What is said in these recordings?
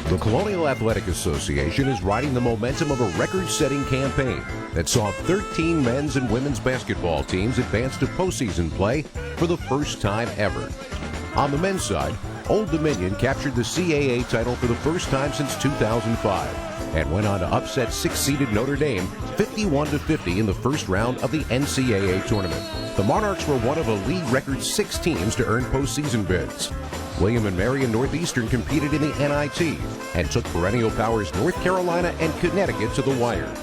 The Colonial Athletic Association is riding the momentum of a record-setting campaign that saw 13 men's and women's basketball teams advance to postseason play for the first time ever. On the men's side, Old Dominion captured the CAA title for the first time since 2005 and went on to upset 6-seeded Notre Dame 51-50 in the first round of the NCAA tournament. The Monarchs were one of a league record 6 teams to earn postseason bids. William and Mary and Northeastern competed in the NIT and took perennial powers North Carolina and Connecticut to the wire.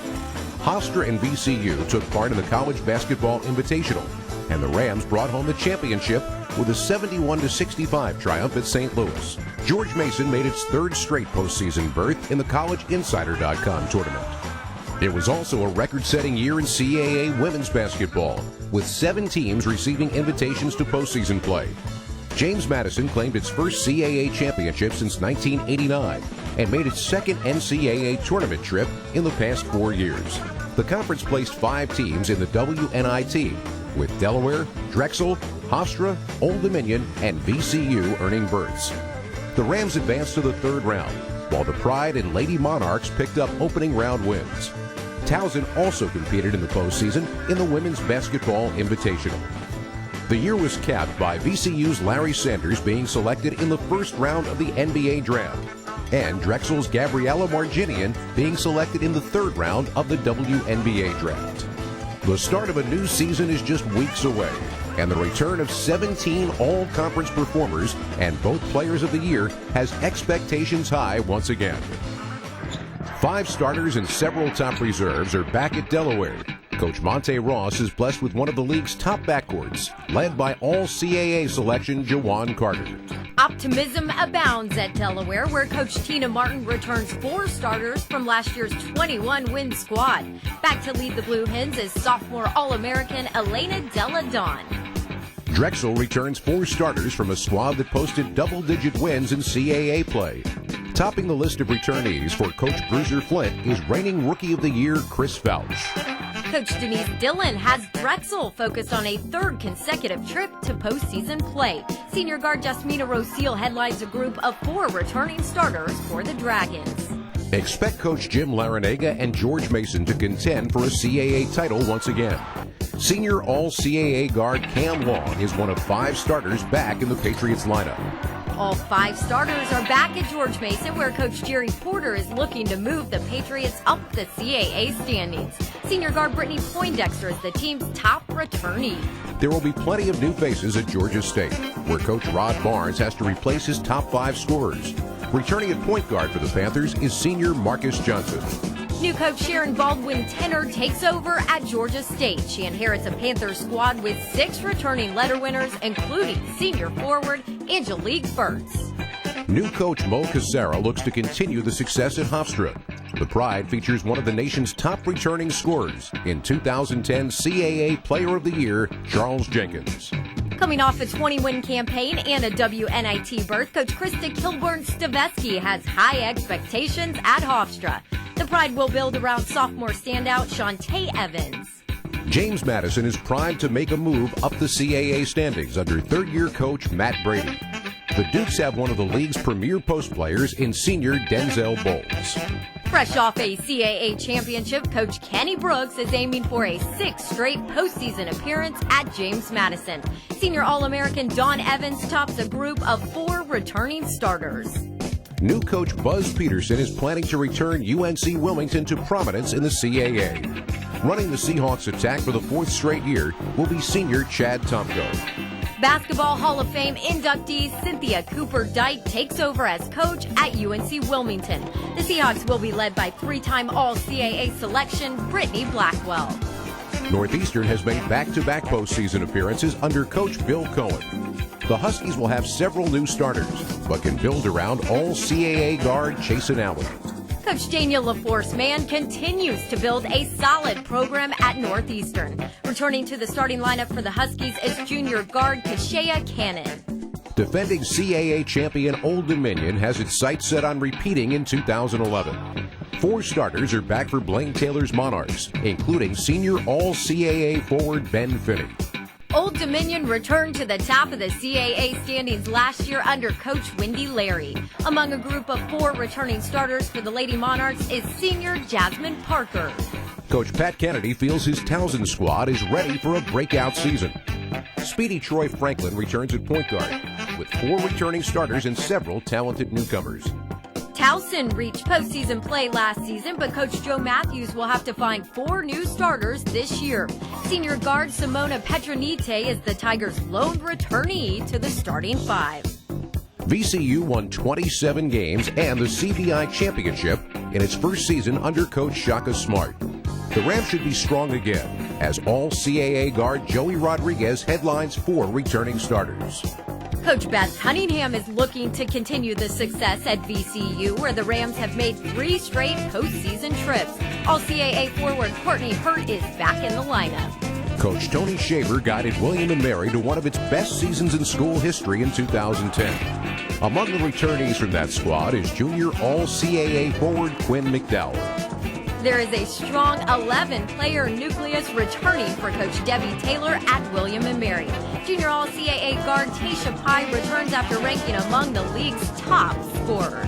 Hofstra and VCU took part in the College Basketball Invitational, and the Rams brought home the championship with a 71-65 triumph at St. Louis. George Mason made its 3rd straight postseason berth in the CollegeInsider.com tournament. It was also a record-setting year in CAA women's basketball, with 7 teams receiving invitations to postseason play. James Madison claimed its first CAA championship since 1989 and made its 2nd NCAA tournament trip in the past 4 years. The conference placed 5 teams in the WNIT, with Delaware, Drexel, Hofstra, Old Dominion, and VCU earning berths. The Rams advanced to the 3rd round, while the Pride and Lady Monarchs picked up opening round wins. Towson also competed in the postseason in the Women's Basketball Invitational. The year was capped by VCU's Larry Sanders being selected in the first round of the NBA draft, and Drexel's Gabriella Marginian being selected in the 3rd round of the WNBA draft. The start of a new season is just weeks away, and the return of 17 all-conference performers and both players of the year has expectations high once again. 5 starters and several top reserves are back at Delaware. Coach Monte Ross is blessed with one of the league's top backcourts, led by all-CAA selection Jawan Carter. Optimism abounds at Delaware, where Coach Tina Martin returns 4 starters from last year's 21-win squad. Back to lead the Blue Hens is sophomore All-American Elena Della Don. Drexel returns 4 starters from a squad that posted double-digit wins in CAA play. Topping the list of returnees for Coach Bruiser Flint is reigning Rookie of the Year Chris Fouch. Coach Denise Dillon has Drexel focused on a 3rd consecutive trip to postseason play. Senior guard Jasmina Roseal headlines a group of 4 returning starters for the Dragons. Expect Coach Jim Larinaga and George Mason to contend for a CAA title once again. Senior All-CAA guard Cam Long is one of 5 starters back in the Patriots lineup. All 5 starters are back at George Mason, where Coach Jerry Porter is looking to move the Patriots up the CAA standings. Senior guard Brittany Poindexter is the team's top returnee. There will be plenty of new faces at Georgia State, where Coach Rod Barnes has to replace his top 5 scorers. Returning at point guard for the Panthers is senior Marcus Johnson. New coach Sharon Baldwin-Tenner takes over at Georgia State. She inherits a Panthers squad with 6 returning letter winners, including senior forward Angelique Burtz. New coach Mo Cassara looks to continue the success at Hofstra. The Pride features one of the nation's top returning scorers in 2010 CAA Player of the Year, Charles Jenkins. Coming off a 20-win campaign and a WNIT berth, Coach Krista Kilburn-Staveski has high expectations at Hofstra. The Pride will build around sophomore standout Shantae Evans. James Madison is primed to make a move up the CAA standings under 3rd-year coach Matt Brady. The Dukes have one of the league's premier post players in senior Denzel Bowles. Fresh off a CAA championship, Coach Kenny Brooks is aiming for a 6th straight postseason appearance at James Madison. Senior All-American Dawn Evans tops a group of 4 returning starters. New coach Buzz Peterson is planning to return UNC Wilmington to prominence in the CAA. Running the Seahawks attack for the 4th straight year will be senior Chad Tomko. Basketball Hall of Fame inductee Cynthia Cooper-Dyke takes over as coach at UNC Wilmington. The Seahawks will be led by 3-time All-CAA selection Brittany Blackwell. Northeastern has made back-to-back postseason appearances under coach Bill Cohen. The Huskies will have several new starters, but can build around All-CAA guard Chasen Allen. Coach Daniel LaForce Mann continues to build a solid program at Northeastern. Returning to the starting lineup for the Huskies is junior guard Kashea Cannon. Defending CAA champion Old Dominion has its sights set on repeating in 2011. 4 starters are back for Blaine Taylor's Monarchs, including senior All-CAA forward Ben Finney. Old Dominion returned to the top of the CAA standings last year under Coach Wendy Larry. Among a group of 4 returning starters for the Lady Monarchs is senior Jasmine Parker. Coach Pat Kennedy feels his Towson squad is ready for a breakout season. Speedy Troy Franklin returns at point guard, with 4 returning starters and several talented newcomers. Towson reached postseason play last season, but Coach Joe Matthews will have to find 4 new starters this year. Senior guard Simona Petronite is the Tigers' lone returnee to the starting 5. VCU won 27 games and the CBI championship in its first season under Coach Shaka Smart. The Rams should be strong again, as all CAA guard Joey Rodriguez headlines 4 returning starters. Coach Beth Cunningham is looking to continue the success at VCU, where the Rams have made 3 straight postseason trips. All CAA forward Courtney Hurt is back in the lineup. Coach Tony Shaver guided William & Mary to one of its best seasons in school history in 2010. Among the returnees from that squad is junior All-CAA forward Quinn McDowell. There is a strong 11-player nucleus returning for Coach Debbie Taylor at William & Mary. Junior All-CAA guard Tasha Pye returns after ranking among the league's top scorers.